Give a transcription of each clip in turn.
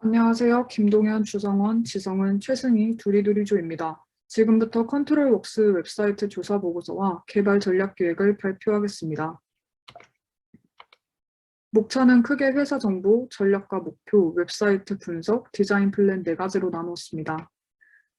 안녕하세요. 김동현, 주성원, 지성은, 최승희, 두리두리조입니다. 지금부터 컨트롤웍스 웹사이트 조사 보고서와 개발 전략 계획을 발표하겠습니다. 목차는 크게 회사 정보, 전략과 목표, 웹사이트 분석, 디자인 플랜 4가지로 나눴습니다.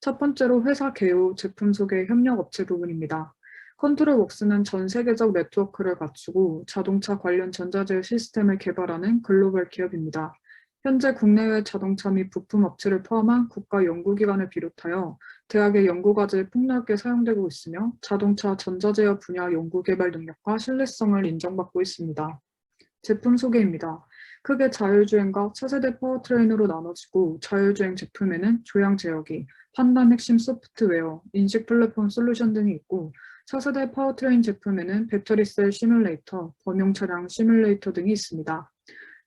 첫 번째로 회사 개요, 제품 소개, 협력 업체 부분입니다. 컨트롤웍스는 전 세계적 네트워크를 갖추고 자동차 관련 전자제어 시스템을 개발하는 글로벌 기업입니다. 현재 국내외 자동차 및 부품 업체를 포함한 국가 연구기관을 비롯하여 대학의 연구과제에 폭넓게 사용되고 있으며 자동차 전자제어 분야 연구개발 능력과 신뢰성을 인정받고 있습니다. 제품 소개입니다. 크게 자율주행과 차세대 파워트레인으로 나눠지고 자율주행 제품에는 조향 제어기, 판단 핵심 소프트웨어, 인식 플랫폼 솔루션 등이 있고 차세대 파워트레인 제품에는 배터리셀 시뮬레이터, 범용 차량 시뮬레이터 등이 있습니다.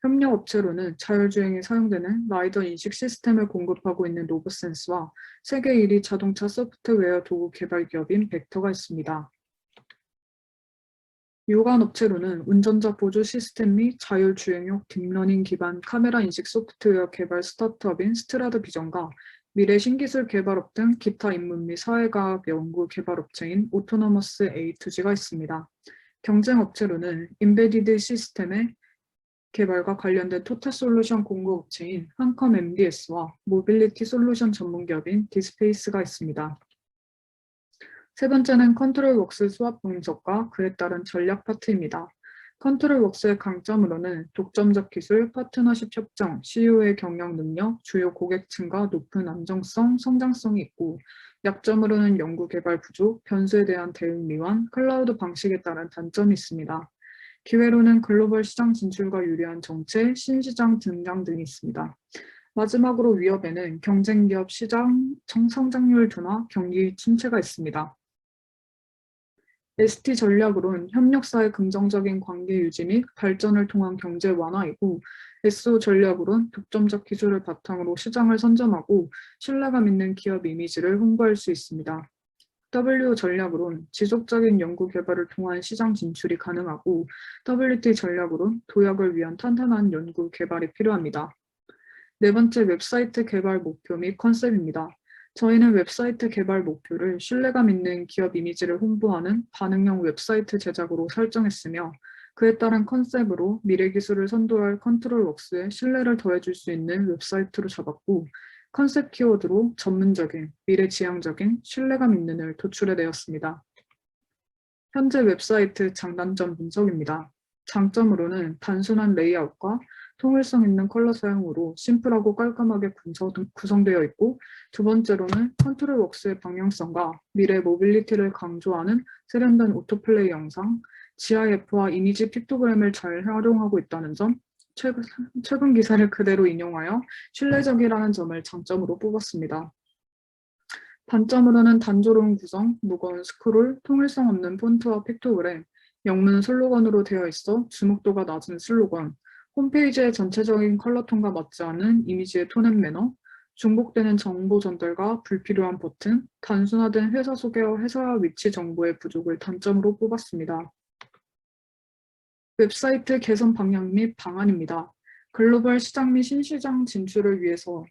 협력 업체로는 자율주행에 사용되는 라이더 인식 시스템을 공급하고 있는 로보센스와 세계 1위 자동차 소프트웨어 도구 개발 기업인 벡터가 있습니다. 유관 업체로는 운전자 보조 시스템 및 자율주행용 딥러닝 기반 카메라 인식 소프트웨어 개발 스타트업인 스트라드 비전과 미래 신기술 개발업 등 기타 인문 및 사회과학 연구 개발 업체인 오토노머스 A2G가 있습니다. 경쟁 업체로는 인베디드 시스템의 개발과 관련된 토탈솔루션 공급업체인 한컴 MDS와 모빌리티 솔루션 전문기업인 디스페이스가 있습니다. 세 번째는 컨트롤웍스 수합 분석과 그에 따른 전략 파트입니다. 컨트롤웍스의 강점으로는 독점적 기술, 파트너십 협정, CEO의 경영 능력, 주요 고객층과 높은 안정성, 성장성이 있고 약점으로는 연구 개발 부족, 변수에 대한 대응 미완, 클라우드 방식에 따른 단점이 있습니다. 기회로는 글로벌 시장 진출과 유리한 정책, 신시장 등장 등이 있습니다. 마지막으로 위협에는 경쟁기업 시장 성장률 둔화, 경기 침체가 있습니다. ST 전략으로는 협력사의 긍정적인 관계 유지 및 발전을 통한 경제 완화이고 SO 전략으로는 독점적 기술을 바탕으로 시장을 선점하고 신뢰감 있는 기업 이미지를 홍보할 수 있습니다. W 전략으로는 지속적인 연구 개발을 통한 시장 진출이 가능하고 WT 전략으로는 도약을 위한 탄탄한 연구 개발이 필요합니다. 네 번째 웹사이트 개발 목표 및 컨셉입니다. 저희는 웹사이트 개발 목표를 신뢰감 있는 기업 이미지를 홍보하는 반응형 웹사이트 제작으로 설정했으며 그에 따른 컨셉으로 미래 기술을 선도할 컨트롤웍스에 신뢰를 더해줄 수 있는 웹사이트로 잡았고 컨셉 키워드로 전문적인, 미래지향적인, 신뢰감 있는을 도출해내었습니다. 현재 웹사이트 장단점 분석입니다. 장점으로는 단순한 레이아웃과 통일성 있는 컬러 사용으로 심플하고 깔끔하게 구성되어 있고 두 번째로는 컨트롤웍스의 방향성과 미래 모빌리티를 강조하는 세련된 오토플레이 영상, GIF와 이미지 픽토그램을 잘 활용하고 있다는 점, 최근 기사를 그대로 인용하여 신뢰적이라는 점을 장점으로 뽑았습니다. 단점으로는 단조로운 구성, 무거운 스크롤, 통일성 없는 폰트와 픽토그램, 영문 슬로건으로 되어 있어 주목도가 낮은 슬로건, 홈페이지의 전체적인 컬러톤과 맞지 않은 이미지의 톤 앤 매너, 중복되는 정보 전달과 불필요한 버튼, 단순화된 회사 소개와 회사 위치 정보의 부족을 단점으로 뽑았습니다. 웹사이트 개선 방향 및 방안입니다. 글로벌 시장 및 신시장 진출을 위해서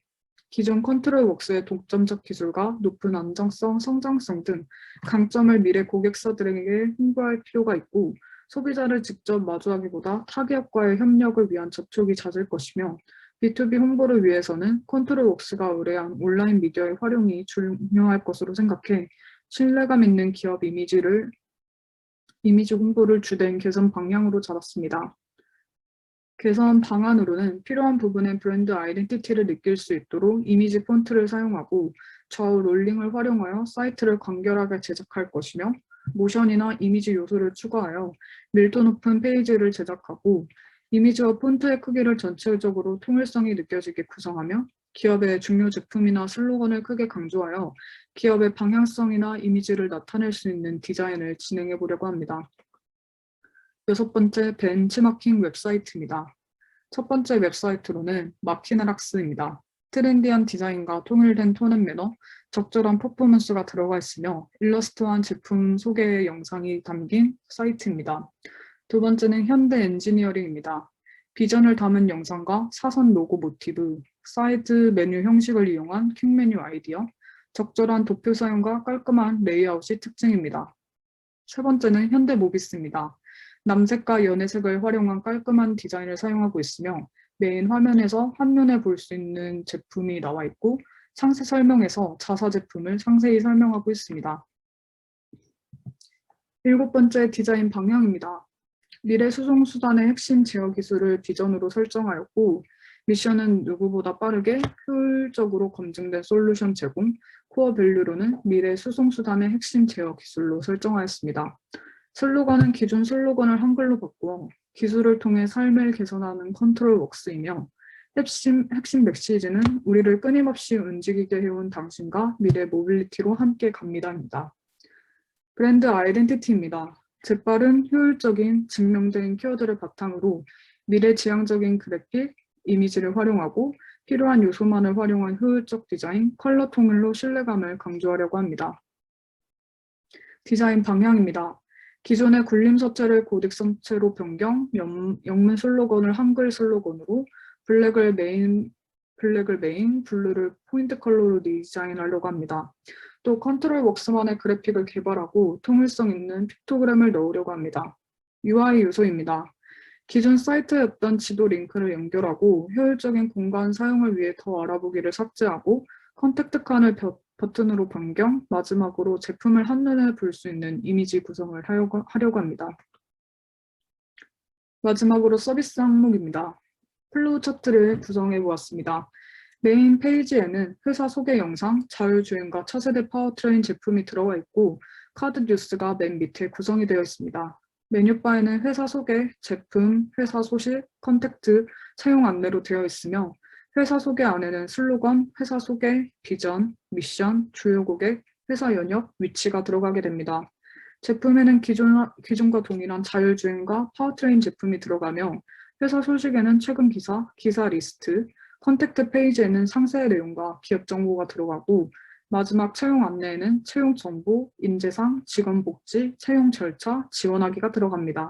기존 컨트롤웍스의 독점적 기술과 높은 안정성, 성장성 등 강점을 미래 고객사들에게 홍보할 필요가 있고 소비자를 직접 마주하기보다 타기업과의 협력을 위한 접촉이 잦을 것이며 B2B 홍보를 위해서는 컨트롤웍스가 의뢰한 온라인 미디어의 활용이 중요할 것으로 생각해 신뢰감 있는 기업 이미지 홍보를 주된 개선 방향으로 잡았습니다. 개선 방안으로는 필요한 부분의 브랜드 아이덴티티를 느낄 수 있도록 이미지 폰트를 사용하고 좌우 롤링을 활용하여 사이트를 간결하게 제작할 것이며 모션이나 이미지 요소를 추가하여 밀도 높은 페이지를 제작하고 이미지와 폰트의 크기를 전체적으로 통일성이 느껴지게 구성하며 기업의 중요 제품이나 슬로건을 크게 강조하여 기업의 방향성이나 이미지를 나타낼 수 있는 디자인을 진행해 보려고 합니다. 여섯 번째 벤치마킹 웹사이트입니다. 첫 번째 웹사이트로는 마키나락스입니다. 트렌디한 디자인과 통일된 톤 앤 매너, 적절한 퍼포먼스가 들어가 있으며 일러스트한 제품 소개 영상이 담긴 사이트입니다. 두 번째는 현대 엔지니어링입니다. 비전을 담은 영상과 사선 로고 모티브, 사이드 메뉴 형식을 이용한 퀵 메뉴 아이디어, 적절한 도표 사용과 깔끔한 레이아웃이 특징입니다. 세 번째는 현대모비스입니다. 남색과 연회색을 활용한 깔끔한 디자인을 사용하고 있으며 메인 화면에서 한눈에 볼 수 있는 제품이 나와 있고 상세 설명에서 자사 제품을 상세히 설명하고 있습니다. 일곱 번째 디자인 방향입니다. 미래 수송수단의 핵심 제어 기술을 비전으로 설정하였고 미션은 누구보다 빠르게 효율적으로 검증된 솔루션 제공, 코어 밸류로는 미래 수송수단의 핵심 제어 기술로 설정하였습니다. 슬로건은 기존 슬로건을 한글로 바꾸어 기술을 통해 삶을 개선하는 컨트롤 웍스이며 핵심 메시지는 우리를 끊임없이 움직이게 해온 당신과 미래 모빌리티로 함께 갑니다입니다. 브랜드 아이덴티티입니다. 재빠른, 효율적인, 증명된 키워드를 바탕으로 미래지향적인 그래픽, 이미지를 활용하고 필요한 요소만을 활용한 효율적 디자인, 컬러 통일로 신뢰감을 강조하려고 합니다. 디자인 방향입니다. 기존의 굴림 서체를 고딕 서체로 변경, 영문 슬로건을 한글 슬로건으로 블랙을 메인, 블루를 포인트 컬러로 디자인하려고 합니다. 또 컨트롤 웍스만의 그래픽을 개발하고 통일성 있는 픽토그램을 넣으려고 합니다. UI 요소입니다. 기존 사이트였던 지도 링크를 연결하고 효율적인 공간 사용을 위해 더 알아보기를 삭제하고 컨택트 칸을 버튼으로 변경, 마지막으로 제품을 한눈에 볼 수 있는 이미지 구성을 하려고 합니다. 마지막으로 서비스 항목입니다. 플로우 차트를 구성해 보았습니다. 메인 페이지에는 회사 소개 영상, 자율주행과 차세대 파워트레인 제품이 들어가 있고 카드 뉴스가 맨 밑에 구성이 되어 있습니다. 메뉴바에는 회사 소개, 제품, 회사 소식, 컨택트, 채용 안내로 되어 있으며 회사 소개 안에는 슬로건, 회사 소개, 비전, 미션, 주요 고객, 회사 연역, 위치가 들어가게 됩니다. 제품에는 기존과 동일한 자율주행과 파워트레인 제품이 들어가며 회사 소식에는 최근 기사, 기사 리스트, 컨택트 페이지에는 상세 내용과 기업 정보가 들어가고 마지막 채용 안내에는 채용 정보, 인재상, 직원 복지, 채용 절차, 지원하기가 들어갑니다.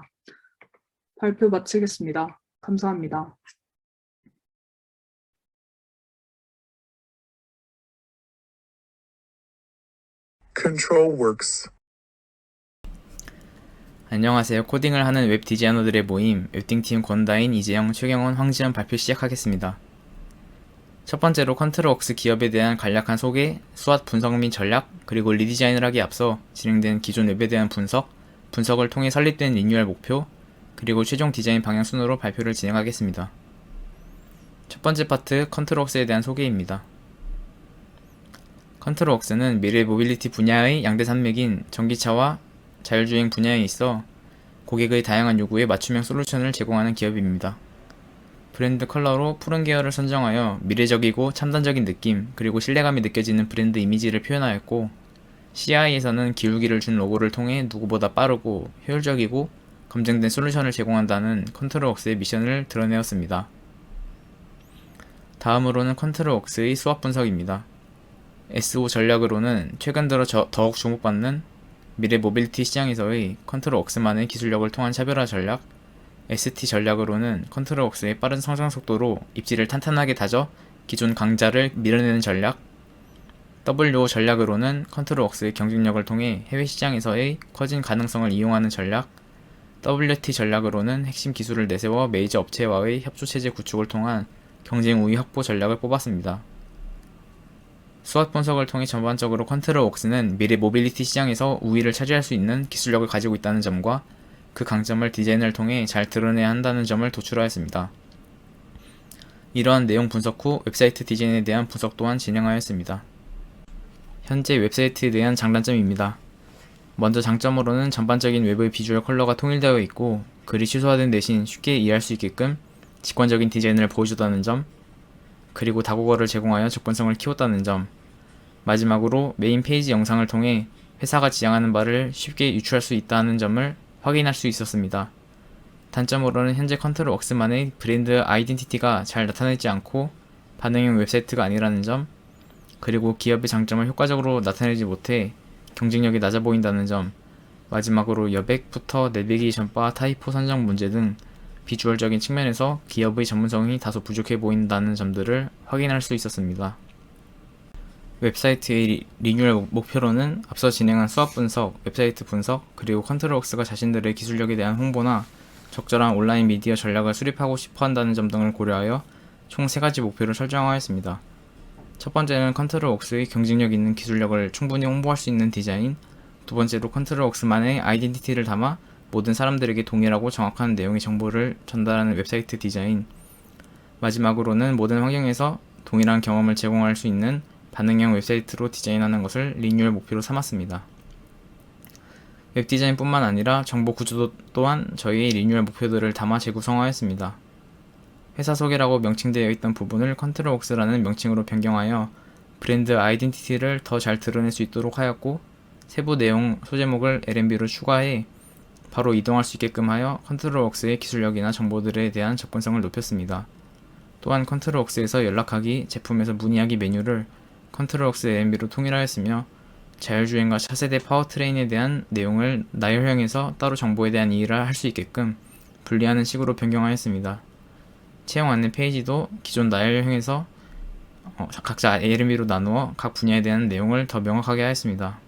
발표 마치겠습니다. 감사합니다. ControlWorks. 안녕하세요. 코딩을 하는 웹 디자이너들의 모임, 웹딩팀 권다인, 이재영, 최경원, 황지연 발표 시작하겠습니다. 첫 번째로 컨트롤웍스 기업에 대한 간략한 소개, 수완 분석 및 전략, 그리고 리디자인을 하기에 앞서 진행된 기존 웹에 대한 분석을 통해 설립된 리뉴얼 목표, 그리고 최종 디자인 방향 순으로 발표를 진행하겠습니다. 첫 번째 파트, 컨트롤웍스에 대한 소개입니다. 컨트롤웍스는 미래 모빌리티 분야의 양대 산맥인 전기차와 자율주행 분야에 있어 고객의 다양한 요구에 맞춤형 솔루션을 제공하는 기업입니다. 브랜드 컬러로 푸른 계열을 선정하여 미래적이고 첨단적인 느낌, 그리고 신뢰감이 느껴지는 브랜드 이미지를 표현하였고, CI에서는 기울기를 준 로고를 통해 누구보다 빠르고 효율적이고 검증된 솔루션을 제공한다는 컨트롤웍스의 미션을 드러내었습니다. 다음으로는 컨트롤웍스의 수압 분석입니다. SO 전략으로는 최근 들어 더욱 주목받는 미래 모빌리티 시장에서의 컨트롤웍스만의 기술력을 통한 차별화 전략, ST 전략으로는 컨트롤웍스의 빠른 성장 속도로 입지를 탄탄하게 다져 기존 강자를 밀어내는 전략, WO 전략으로는 컨트롤웍스의 경쟁력을 통해 해외 시장에서의 커진 가능성을 이용하는 전략, WT 전략으로는 핵심 기술을 내세워 메이저 업체와의 협조체제 구축을 통한 경쟁 우위 확보 전략을 뽑았습니다. 수압 분석을 통해 전반적으로 컨트롤웍스는 미래 모빌리티 시장에서 우위를 차지할 수 있는 기술력을 가지고 있다는 점과 그 강점을 디자인을 통해 잘 드러내야 한다는 점을 도출하였습니다. 이러한 내용 분석 후 웹사이트 디자인에 대한 분석 또한 진행하였습니다. 현재 웹사이트에 대한 장단점입니다. 먼저 장점으로는 전반적인 웹의 비주얼 컬러가 통일되어 있고 글이 최소화된 대신 쉽게 이해할 수 있게끔 직관적인 디자인을 보여줬다는 점, 그리고 다국어를 제공하여 접근성을 키웠다는 점, 마지막으로 메인 페이지 영상을 통해 회사가 지향하는 바를 쉽게 유추할 수 있다는 점을 확인할 수 있었습니다. 단점으로는 현재 컨트롤웍스만의 브랜드 아이덴티티가 잘 나타나지 않고 반응형 웹사이트가 아니라는 점, 그리고 기업의 장점을 효과적으로 나타내지 못해 경쟁력이 낮아 보인다는 점, 마지막으로 여백부터 내비게이션 바 타이포 선정 문제 등 비주얼적인 측면에서 기업의 전문성이 다소 부족해 보인다는 점들을 확인할 수 있었습니다. 웹사이트의 리뉴얼 목표로는 앞서 진행한 수업 분석, 웹사이트 분석, 그리고 컨트롤웍스가 자신들의 기술력에 대한 홍보나 적절한 온라인 미디어 전략을 수립하고 싶어 한다는 점 등을 고려하여 총 3가지 목표를 설정하였습니다. 첫 번째는 컨트롤웍스의 경쟁력 있는 기술력을 충분히 홍보할 수 있는 디자인, 두 번째로 컨트롤웍스만의 아이덴티티를 담아 모든 사람들에게 동일하고 정확한 내용의 정보를 전달하는 웹사이트 디자인, 마지막으로는 모든 환경에서 동일한 경험을 제공할 수 있는 반응형 웹사이트로 디자인하는 것을 리뉴얼 목표로 삼았습니다. 웹디자인뿐만 아니라 정보 구조 또한 저희의 리뉴얼 목표들을 담아 재구성하였습니다. 회사 소개라고 명칭되어 있던 부분을 컨트롤웍스라는 명칭으로 변경하여 브랜드 아이덴티티를 더 잘 드러낼 수 있도록 하였고, 세부 내용 소제목을 L&B로 추가해 바로 이동할 수 있게끔 하여 컨트롤웍스의 기술력이나 정보들에 대한 접근성을 높였습니다. 또한 컨트롤웍스에서 연락하기, 제품에서 문의하기 메뉴를 컨트롤웍스 L&B로 통일하였으며, 자율주행과 차세대 파워트레인에 대한 내용을 나열형에서 따로 정보에 대한 이해를 할 수 있게끔 분리하는 식으로 변경하였습니다. 채용 안내 페이지도 기존 나열형에서 각자 L&B로 나누어 각 분야에 대한 내용을 더 명확하게 하였습니다.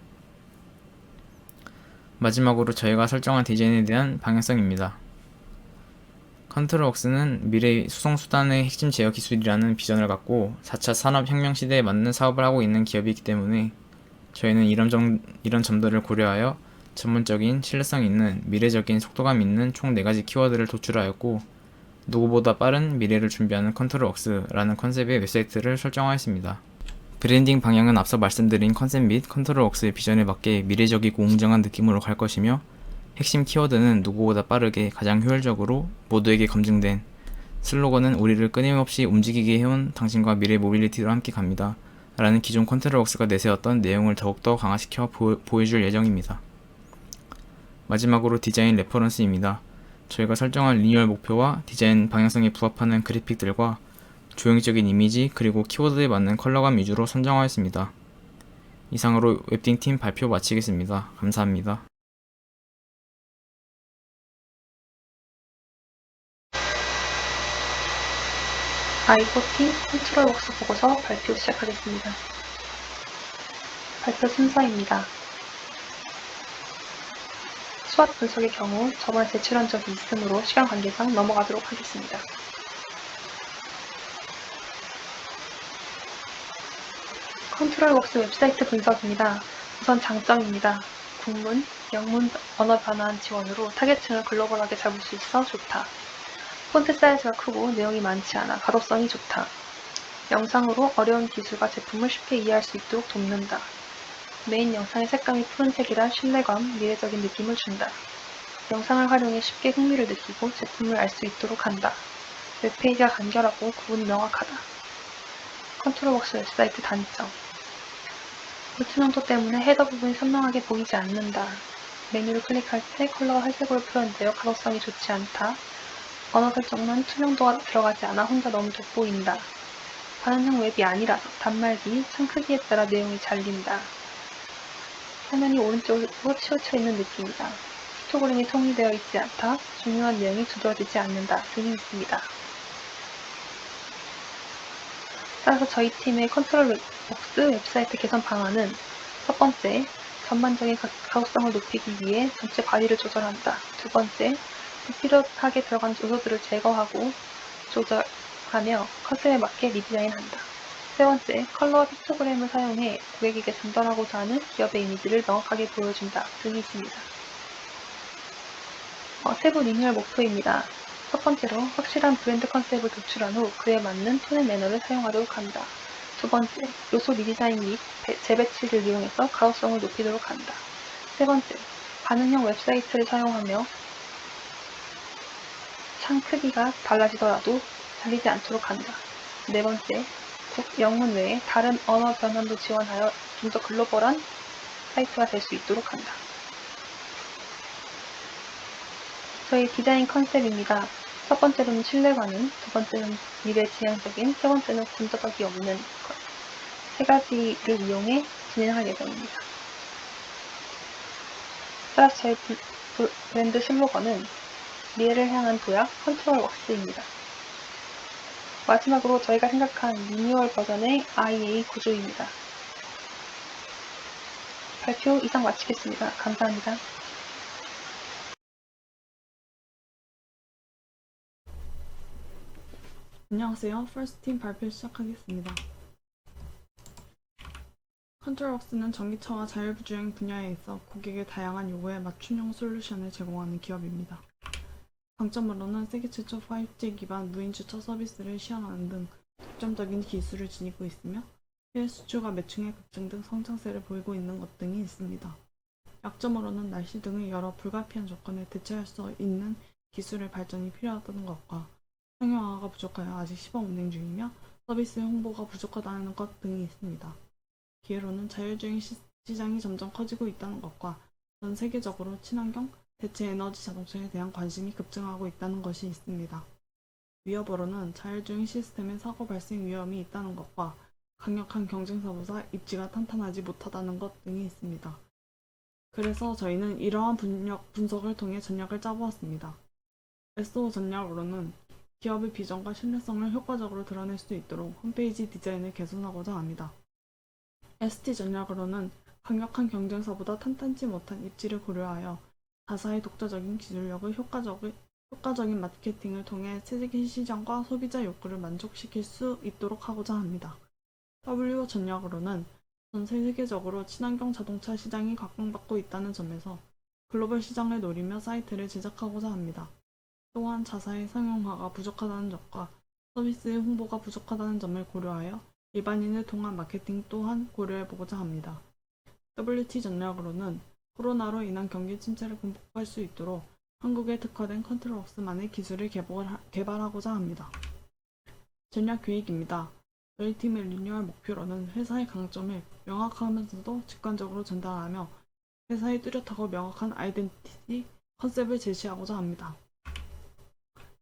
마지막으로 저희가 설정한 디자인에 대한 방향성입니다. 컨트롤웍스는 미래의 수송수단의 핵심 제어 기술이라는 비전을 갖고 4차 산업혁명 시대에 맞는 사업을 하고 있는 기업이기 때문에 저희는 이런 점들을 고려하여 전문적인, 신뢰성 있는, 미래적인, 속도감 있는 총 4가지 키워드를 도출하였고, 누구보다 빠른 미래를 준비하는 컨트롤웍스라는 컨셉의 웹사이트를 설정하였습니다. 브랜딩 방향은 앞서 말씀드린 컨셉 및 컨트롤웍스의 비전에 맞게 미래적이고 웅장한 느낌으로 갈 것이며, 핵심 키워드는 누구보다 빠르게 가장 효율적으로 모두에게 검증된, 슬로건은 우리를 끊임없이 움직이게 해온 당신과 미래 모빌리티로 함께 갑니다 라는 기존 컨트롤웍스가 내세웠던 내용을 더욱더 강화시켜 보여줄 예정입니다. 마지막으로 디자인 레퍼런스입니다. 저희가 설정한 리뉴얼 목표와 디자인 방향성에 부합하는 그래픽들과 조형적인 이미지 그리고 키워드에 맞는 컬러감 위주로 선정하였습니다. 이상으로 웹딩팀 발표 마치겠습니다. 감사합니다. i4팀 컨트롤웍스 보고서 발표 시작하겠습니다. 발표 순서입니다. 수학 분석의 경우 저번에 제출한 적이 있으므로 시간 관계상 넘어가도록 하겠습니다. 컨트롤웍스 웹사이트 분석입니다. 우선 장점입니다. 국문, 영문 언어 변환 지원으로 타겟층을 글로벌하게 잡을 수 있어 좋다. 폰트 사이즈가 크고 내용이 많지 않아 가독성이 좋다. 영상으로 어려운 기술과 제품을 쉽게 이해할 수 있도록 돕는다. 메인 영상의 색감이 푸른색이라 신뢰감, 미래적인 느낌을 준다. 영상을 활용해 쉽게 흥미를 느끼고 제품을 알 수 있도록 한다. 웹페이지가 간결하고 구분이 명확하다. 컨트롤웍스 웹사이트 단점. 불투명도 때문에 헤더 부분이 선명하게 보이지 않는다. 메뉴를 클릭할 때 컬러가 회색으로 표현되어 가독성이 좋지 않다. 언어 설정만 투명도가 들어가지 않아 혼자 너무 돋보인다. 반응형 웹이 아니라서 단말기, 창 크기에 따라 내용이 잘린다. 화면이 오른쪽으로 치우쳐 있는 느낌이다. 히스토그램이 정리되어 있지 않다. 중요한 내용이 두드러지지 않는다 등이 있습니다. 따라서 저희 팀의 컨트롤웍스 웹사이트 개선 방안은 첫 번째, 전반적인 가독성을 높이기 위해 전체 바디를 조절한다. 두 번째, 불필요하게 들어간 요소들을 제거하고 조절하며 컨셉에 맞게 리디자인한다. 세 번째, 컬러와 픽토그램을 사용해 고객에게 전달하고자 하는 기업의 이미지를 명확하게 보여준다 등이 있습니다. 세부 리뉴얼 목표입니다. 첫 번째로 확실한 브랜드 컨셉을 도출한 후 그에 맞는 톤의 매너를 사용하도록 한다. 두 번째, 요소 리디자인 및 재배치를 이용해서 가독성을 높이도록 한다. 세 번째, 반응형 웹사이트를 사용하며 창 크기가 달라지더라도 잘리지 않도록 한다. 네 번째, 영문 외에 다른 언어 변환도 지원하여 좀 더 글로벌한 사이트가 될 수 있도록 한다. 저희 디자인 컨셉입니다. 첫 번째로는 신뢰관은, 두 번째는 미래지향적인, 세 번째는 군더더기 없는 것. 세 가지를 이용해 진행할 예정입니다. 따라서 저희 브랜드 슬로건은 미래를 향한 도약 컨트롤웍스입니다. 마지막으로 저희가 생각한 미니멀 버전의 IA 구조입니다. 발표 이상 마치겠습니다. 감사합니다. 안녕하세요. 퍼스트팀 발표 시작하겠습니다. 컨트롤웍스는 전기차와 자율주행 분야에 있어 고객의 다양한 요구에 맞춤형 솔루션을 제공하는 기업입니다. 강점으로는 세계 최초 5G 기반 무인 주차 서비스를 시행하는 등 독점적인 기술을 지니고 있으며 해외 수출과 매출의 급증 등 성장세를 보이고 있는 것 등이 있습니다. 약점으로는 날씨 등의 여러 불가피한 조건에 대처할 수 있는 기술의 발전이 필요하다는 것과 상용화가 부족하여 아직 시범 운행 중이며 서비스 홍보가 부족하다는 것 등이 있습니다. 기회로는 자율주행 시장이 점점 커지고 있다는 것과 전 세계적으로 친환경, 대체 에너지 자동차에 대한 관심이 급증하고 있다는 것이 있습니다. 위협으로는 자율주행 시스템의 사고 발생 위험이 있다는 것과 강력한 경쟁사보다 입지가 탄탄하지 못하다는 것 등이 있습니다. 그래서 저희는 이러한 분석을 통해 전략을 짜보았습니다. SO 전략으로는 기업의 비전과 신뢰성을 효과적으로 드러낼 수 있도록 홈페이지 디자인을 개선하고자 합니다. ST 전략으로는 강력한 경쟁사보다 탄탄치 못한 입지를 고려하여 자사의 독자적인 기술력을 효과적인 마케팅을 통해 세계 시장과 소비자 욕구를 만족시킬 수 있도록 하고자 합니다. W 전략으로는 전 세계적으로 친환경 자동차 시장이 각광받고 있다는 점에서 글로벌 시장을 노리며 사이트를 제작하고자 합니다. 또한 자사의 상용화가 부족하다는 점과 서비스의 홍보가 부족하다는 점을 고려하여 일반인을 통한 마케팅 또한 고려해보고자 합니다. WT 전략으로는 코로나로 인한 경기 침체를 극복할 수 있도록 한국에 특화된 컨트롤웍스만의 기술을 개발하고자 합니다. 전략 계획입니다. 저희 팀의 리뉴얼 목표로는 회사의 강점을 명확하면서도 직관적으로 전달하며 회사의 뚜렷하고 명확한 아이덴티티 컨셉을 제시하고자 합니다.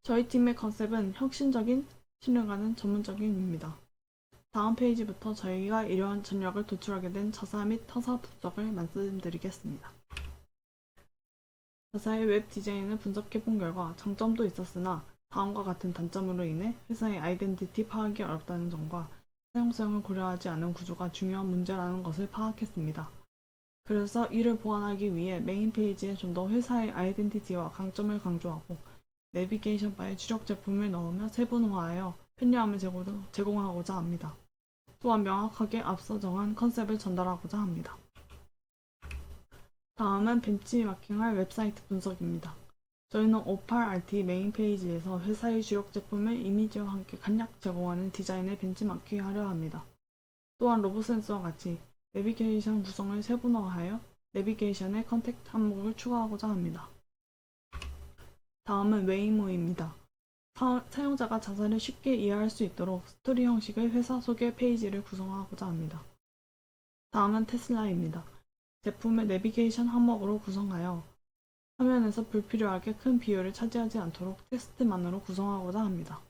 저희 팀의 컨셉은 혁신적인, 신뢰가는 전문적인입니다. 다음 페이지부터 저희가 이러한 전략을 도출하게 된 자사 및 타사 분석을 말씀드리겠습니다. 자사의 웹 디자인을 분석해본 결과 장점도 있었으나 다음과 같은 단점으로 인해 회사의 아이덴티티 파악이 어렵다는 점과 사용성을 고려하지 않은 구조가 중요한 문제라는 것을 파악했습니다. 그래서 이를 보완하기 위해 메인 페이지에 좀 더 회사의 아이덴티티와 강점을 강조하고 내비게이션 바에 주력 제품을 넣으며 세분화하여 편리함을 제공하고자 합니다. 또한 명확하게 앞서 정한 컨셉을 전달하고자 합니다. 다음은 벤치마킹할 웹사이트 분석입니다. 저희는 58RT 메인 페이지에서 회사의 주력 제품을 이미지와 함께 간략 제공하는 디자인을 벤치마킹하려 합니다. 또한 로봇센스와 같이 내비게이션 구성을 세분화하여 내비게이션의 컨택트 항목을 추가하고자 합니다. 다음은 웨이모입니다. 사용자가 자사를 쉽게 이해할 수 있도록 스토리 형식의 회사 소개 페이지를 구성하고자 합니다. 다음은 테슬라입니다. 제품을 내비게이션 항목으로 구성하여 화면에서 불필요하게 큰 비율을 차지하지 않도록 텍스트만으로 구성하고자 합니다.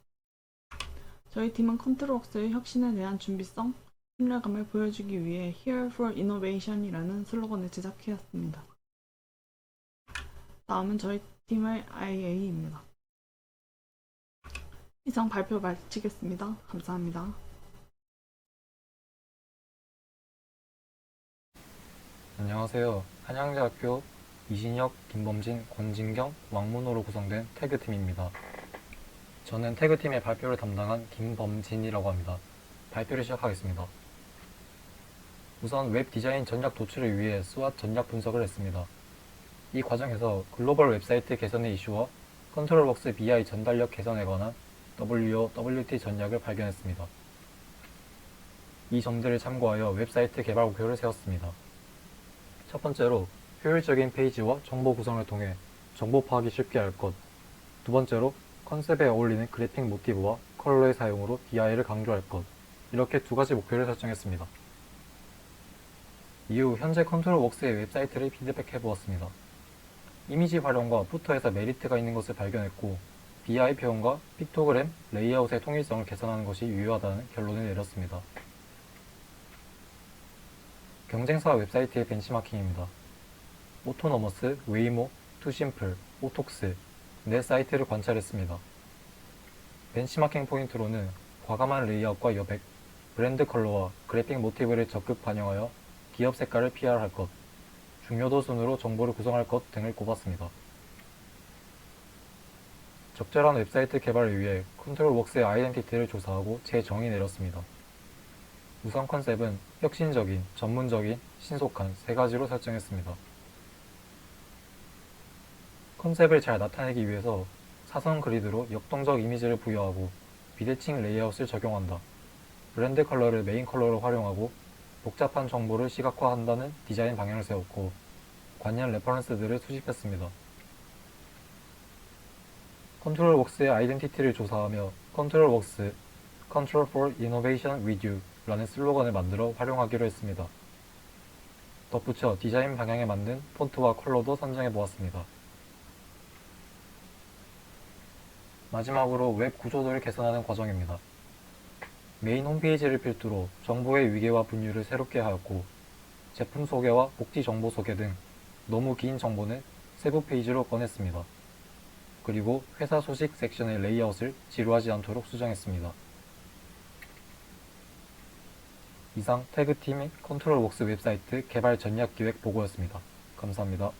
저희 팀은 컨트롤웍스의 혁신에 대한 준비성, 신뢰감을 보여주기 위해 Here for Innovation이라는 슬로건을 제작하였습니다. 다음은 저희 팀의 IA입니다. 이상 발표 마치겠습니다. 감사합니다. 안녕하세요. 한양대학교 이신혁, 김범진, 권진경, 왕문호로 구성된 태그팀입니다. 저는 태그팀의 발표를 담당한 김범진이라고 합니다. 발표를 시작하겠습니다. 우선 웹 디자인 전략 도출을 위해 SWOT 전략 분석을 했습니다. 이 과정에서 글로벌 웹사이트 개선의 이슈와 컨트롤웍스 BI 전달력 개선에 관한 WO, WT 전략을 발견했습니다. 이 점들을 참고하여 웹사이트 개발 목표를 세웠습니다. 첫 번째로 효율적인 페이지와 정보 구성을 통해 정보 파악이 쉽게 할 것. 두 번째로 컨셉에 어울리는 그래픽 모티브와 컬러의 사용으로 BI를 강조할 것. 이렇게 두 가지 목표를 설정했습니다. 이후 현재 컨트롤웍스의 웹사이트를 피드백해 보았습니다. 이미지 활용과 부터에서 메리트가 있는 것을 발견했고 BI 표현과 픽토그램, 레이아웃의 통일성을 개선하는 것이 유효하다는 결론을 내렸습니다. 경쟁사 웹사이트의 벤치마킹입니다. 오토노머스, 웨이모, 투심플, 오톡스, 내 사이트를 관찰했습니다. 벤치마킹 포인트로는 과감한 레이아웃과 여백, 브랜드 컬러와 그래픽 모티브를 적극 반영하여 기업 색깔을 PR할 것, 중요도 순으로 정보를 구성할 것 등을 꼽았습니다. 적절한 웹사이트 개발을 위해 컨트롤웍스의 아이덴티티를 조사하고 재정의 내렸습니다. 우선 컨셉은 혁신적인, 전문적인, 신속한 세 가지로 설정했습니다. 컨셉을 잘 나타내기 위해서 사선 그리드로 역동적 이미지를 부여하고 비대칭 레이아웃을 적용한다. 브랜드 컬러를 메인 컬러로 활용하고 복잡한 정보를 시각화한다는 디자인 방향을 세웠고 관련 레퍼런스들을 수집했습니다. 컨트롤웍스의 아이덴티티를 조사하며 컨트롤웍스 Control for Innovation with You 라는 슬로건을 만들어 활용하기로 했습니다. 덧붙여 디자인 방향에 맞는 폰트와 컬러도 선정해 보았습니다. 마지막으로 웹 구조도를 개선하는 과정입니다. 메인 홈페이지를 필두로 정보의 위계와 분류를 새롭게 하였고 제품 소개와 복지 정보 소개 등 너무 긴 정보는 세부 페이지로 꺼냈습니다. 그리고 회사 소식 섹션의 레이아웃을 지루하지 않도록 수정했습니다. 이상 태그팀의 컨트롤웍스 웹사이트 개발 전략 기획 보고였습니다. 감사합니다.